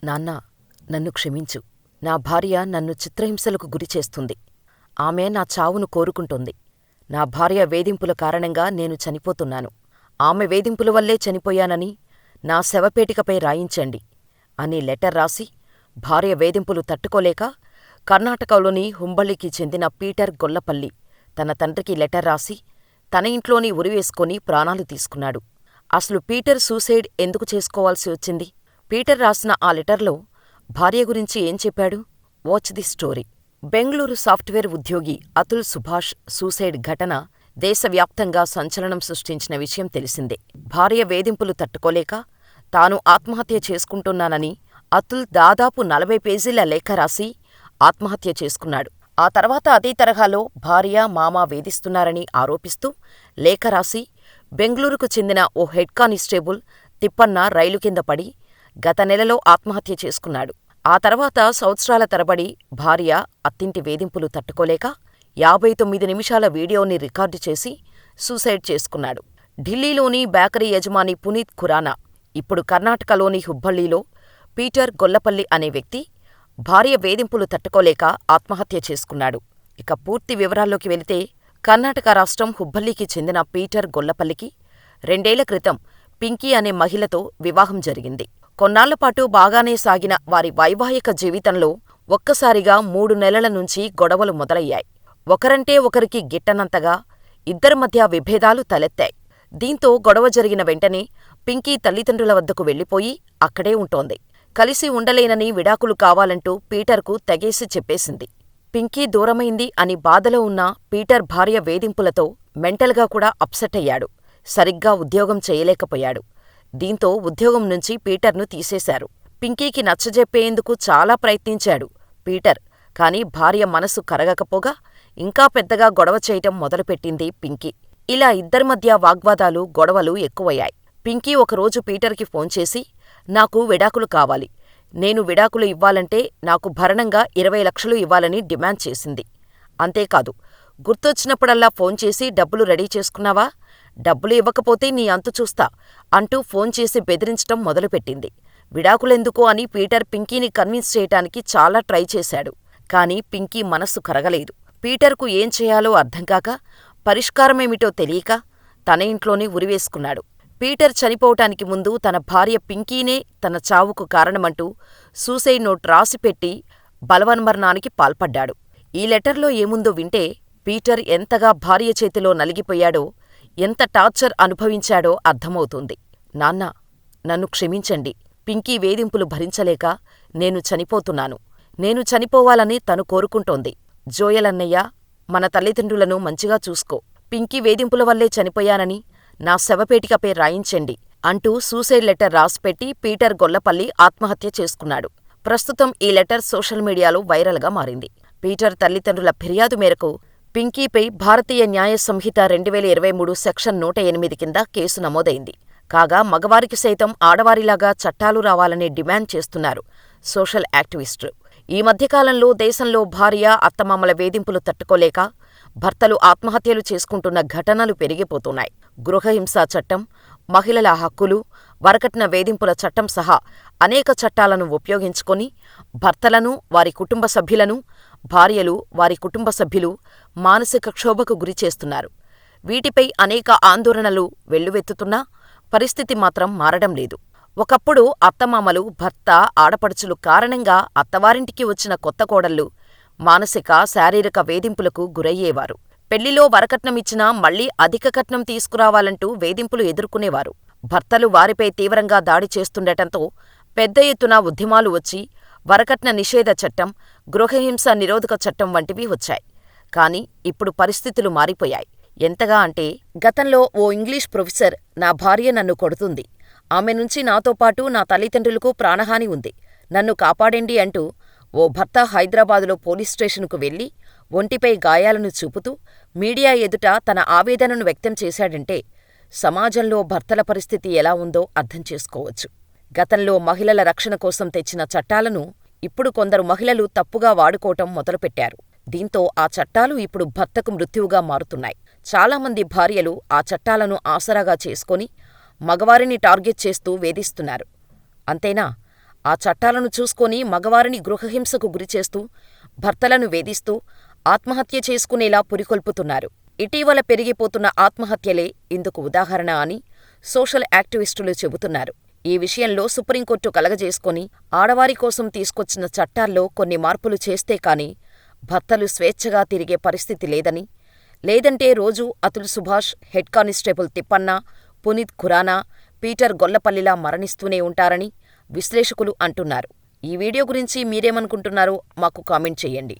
నాన్నా, నన్ను క్షమించు. నా భార్య నన్ను చిత్రహింసలకు గురిచేస్తుంది. ఆమె నా చావును కోరుకుంటోంది. నా భార్య వేధింపుల కారణంగా నేను చనిపోతున్నాను. ఆమె వేధింపుల వల్లే చనిపోయానని నా శవపేటికపై రాయించండి అని లెటర్ రాసి, భార్య వేధింపులు తట్టుకోలేక కర్ణాటకలోని హుంబళ్ళికి చెందిన పీటర్ గొల్లపల్లి తన తండ్రికి లెటర్ రాసి, తన ఇంట్లోనే ఉరివేసుకొని ప్రాణాలు తీసుకున్నాడు. అసలు పీటర్ సూసైడ్ ఎందుకు చేసుకోవాల్సి వచ్చింది? పీటర్ రాసిన ఆ లెటర్లో భార్య గురించి ఏం చెప్పాడు? Watch the story. Bengaluru software ఉద్యోగి అతుల్ సుభాష్ సూసైడ్ ఘటన దేశవ్యాప్తంగా సంచలనం సృష్టించిన విషయం తెలిసిందే. భార్య వేధింపులు తట్టుకోలేక తాను ఆత్మహత్య చేసుకుంటున్నానని అతుల్ దాదాపు 40 పేజీల లేఖ రాసి ఆత్మహత్య చేసుకున్నాడు. ఆ తర్వాత అదే తరహాలో భార్య, మామ వేధిస్తున్నారని ఆరోపిస్తూ లేఖ రాసి బెంగళూరుకు చెందిన ఓ హెడ్ కానిస్టేబుల్ తిప్పన్న రైలు కింద పడి గత నెలలో ఆత్మహత్య చేసుకున్నాడు. ఆ తర్వాత సంవత్సరాల తరబడి భార్య, అత్తింటి వేధింపులు తట్టుకోలేక 59 నిమిషాల వీడియోని రికార్డు చేసి సూసైడ్ చేసుకున్నాడు. ఢిల్లీలోని బేకరీ యజమాని పునీత్ ఖురానా ఇప్పుడు కర్ణాటకలోని హుబ్బళ్ళిలో పీటర్ గొల్లపల్లి అనే వ్యక్తి భార్య వేధింపులు తట్టుకోలేక ఆత్మహత్య చేసుకున్నాడు. ఇక పూర్తి వివరాల్లోకి వెళితే, కర్ణాటక రాష్ట్రం హుబ్బళ్ళికి చెందిన పీటర్ గొల్లపల్లికి 2 ఏళ్ల క్రితం పింకీ అనే మహిళతో వివాహం జరిగింది. కొన్నాళ్లపాటు బాగానే సాగిన వారి వైవాహిక జీవితంలో ఒక్కసారిగా 3 నెలల నుంచి గొడవలు మొదలయ్యాయి. ఒకరంటే ఒకరికి గిట్టనంతగా ఇద్దరి మధ్య విభేదాలు తలెత్తాయి. దీంతో గొడవ జరిగిన వెంటనే పింకీ తల్లిదండ్రుల వద్దకు వెళ్లిపోయి అక్కడే ఉంటోంది. కలిసి ఉండలేనని విడాకులు కావాలంటూ పీటర్కు తెగేసి చెప్పేసింది. పింకీ దూరమైంది అని బాధలో ఉన్న పీటర్ భార్య వేధింపులతో మెంటల్గా కూడా అప్సెట్ అయ్యాడు. సరిగ్గా ఉద్యోగం చేయలేకపోయాడు. దీంతో ఉద్యోగం నుంచి పీటర్ను తీసేశారు. పింకీకి నచ్చజెప్పేందుకు చాలా ప్రయత్నించాడు పీటర్. కాని భార్య మనసు కరగకపోగా ఇంకా పెద్దగా గొడవ చేయటం మొదలుపెట్టింది పింకీ. ఇలా ఇద్దరి మధ్య వాగ్వాదాలు, గొడవలు ఎక్కువయ్యాయి. పింకీ ఒకరోజు పీటర్కి ఫోన్ చేసి, నాకు విడాకులు కావాలి, నేను విడాకులు ఇవ్వాలంటే నాకు భరణంగా 20 లక్షలు ఇవ్వాలని డిమాండ్ చేసింది. అంతేకాదు, గుర్తొచ్చినప్పుడల్లా ఫోన్ చేసి డబ్బులు రెడీ చేసుకున్నావా, డబ్బులు ఇవ్వకపోతే నీ అంతు చూస్తా అంటూ ఫోన్ చేసి బెదిరించటం మొదలుపెట్టింది. విడాకులెందుకు అని పీటర్ పింకీని కన్విన్స్ చేయటానికి చాలా ట్రై చేశాడు. కాని పింకీ మనస్సు కరగలేదు. పీటర్కు ఏం చేయాలో అర్థంకాక, పరిష్కారమేమిటో తెలియక తన ఇంట్లోనే ఉరివేసుకున్నాడు. పీటర్ చనిపోవటానికి ముందు తన భార్య పింకీనే తన చావుకు కారణమంటూ సూసైడ్ నోట్ రాసిపెట్టి బలవన్మరణానికి పాల్పడ్డాడు. ఈ లెటర్లో ఏముందో వింటే పీటర్ ఎంతగా భార్య చేతిలో నలిగిపోయాడో, ఎంత టార్చర్ అనుభవించాడో అర్థమవుతుంది. నాన్నా, నన్ను క్షమించండి. పింకీ వేధింపులు భరించలేక నేను చనిపోతున్నాను. నేను చనిపోవాలని తను కోరుకుంటోంది. జోయల్ అన్నయ్య, మన తల్లిదండ్రులను మంచిగా చూసుకో. పింకీ వేధింపుల వల్లే చనిపోయానని నా శవపేటికపై రాయించండి అంటూ సూసైడ్ లెటర్ రాసిపెట్టి పీటర్ గొల్లపల్లి ఆత్మహత్య చేసుకున్నాడు. ప్రస్తుతం ఈ లెటర్ సోషల్ మీడియాలో వైరల్గా మారింది. పీటర్ తల్లిదండ్రుల ఫిర్యాదు మేరకు పింకీపై భారతీయ న్యాయ సంహిత 2023 సెక్షన్ 108 కింద కేసు నమోదైంది. కాగా మగవారికి సైతం ఆడవారిలాగా చట్టాలు రావాలని డిమాండ్ చేస్తున్నారు సోషల్ యాక్టివిస్టులు. ఈ మధ్యకాలంలో దేశంలో భార్య, అత్తమామల వేధింపులు తట్టుకోలేక భర్తలు ఆత్మహత్యలు చేసుకుంటున్న ఘటనలు పెరిగిపోతున్నాయి. గృహహింసా చట్టం, మహిళల హక్కులు, వరకట్న వేధింపుల చట్టం సహా అనేక చట్టాలను ఉపయోగించుకొని భర్తలను, వారి కుటుంబ సభ్యులను, భార్యలు, వారి కుటుంబ సభ్యులు మానసిక క్షోభకు గురిచేస్తున్నారు. వీటిపై అనేక ఆందోళనలు వెల్లువెత్తుతున్నా పరిస్థితి మాత్రం మారడం లేదు. ఒకప్పుడు అత్తమామలు, భర్త, ఆడపడుచులు కారణంగా అత్తవారింటికి వచ్చిన కొత్త కోడళ్ళు మానసిక, శారీరక వేధింపులకు గురయ్యేవారు. పెళ్లిలో వరకట్నమిచ్చినా మళ్లీ అధిక కట్నం తీసుకురావాలంటూ వేధింపులు ఎదుర్కొనేవారు. భర్తలు వారిపై తీవ్రంగా దాడి చేస్తుండటంతో పెద్ద ఎత్తున ఉద్యమాలు వచ్చి వరకట్న నిషేధ చట్టం, గృహహింస నిరోధక చట్టం వంటివి వచ్చాయి. కాని ఇప్పుడు పరిస్థితులు మారిపోయాయి. ఎంతగా అంటే, గతంలో ఓ ఇంగ్లీష్ ప్రొఫెసర్, నా భార్య నన్ను కొడుతుంది, ఆమె నుంచి నాతో పాటు నా తల్లిదండ్రులకు ప్రాణహాని ఉంది, నన్ను కాపాడండి అంటూ ఓ భర్త హైదరాబాదులో పోలీస్ స్టేషన్కు వెళ్లి ఒంటిపై గాయాలను చూపుతూ మీడియా ఎదుట తన ఆవేదనను వ్యక్తం చేశాడంటే సమాజంలో భర్తల పరిస్థితి ఎలా ఉందో అర్థం చేసుకోవచ్చు. గతంలో మహిళల రక్షణ కోసం తెచ్చిన చట్టాలను ఇప్పుడు కొందరు మహిళలు తప్పుగా వాడుకోవటం మొదలుపెట్టారు. దీంతో ఆ చట్టాలు ఇప్పుడు భర్తకు మృత్యువుగా మారుతున్నాయి. చాలామంది భార్యలు ఆ చట్టాలను ఆసరాగా చేసుకొని మగవారిని టార్గెట్ చేస్తూ వేధిస్తున్నారు. అంతేనా, ఆ చట్టాలను చూసుకొని మగవారిని గృహహింసకు గురిచేస్తూ, భర్తలను వేధిస్తూ, ఆత్మహత్య చేసుకునేలా పురికొల్పుతున్నారు. ఇటీవల పెరిగిపోతున్న ఆత్మహత్యలే ఇందుకు ఉదాహరణ అని సోషల్ యాక్టివిస్టులు చెబుతున్నారు. ఈ విషయంలో సుప్రీంకోర్టు కలగజేసుకొని ఆడవారి కోసం తీసుకొచ్చిన చట్టాల్లో కొన్ని మార్పులు చేస్తే కాని భర్తలు స్వేచ్ఛగా తిరిగే పరిస్థితి లేదని, లేదంటే రోజూ Atul Subhash, head constable Thippanna, Puneet Khurana, Peter గొల్లపల్లిలా మరణిస్తూనే ఉంటారని విశ్లేషకులు అంటున్నారు. ఈ వీడియో గురించి మీరేమనుకుంటున్నారో మాకు కామెంట్ చెయ్యండి.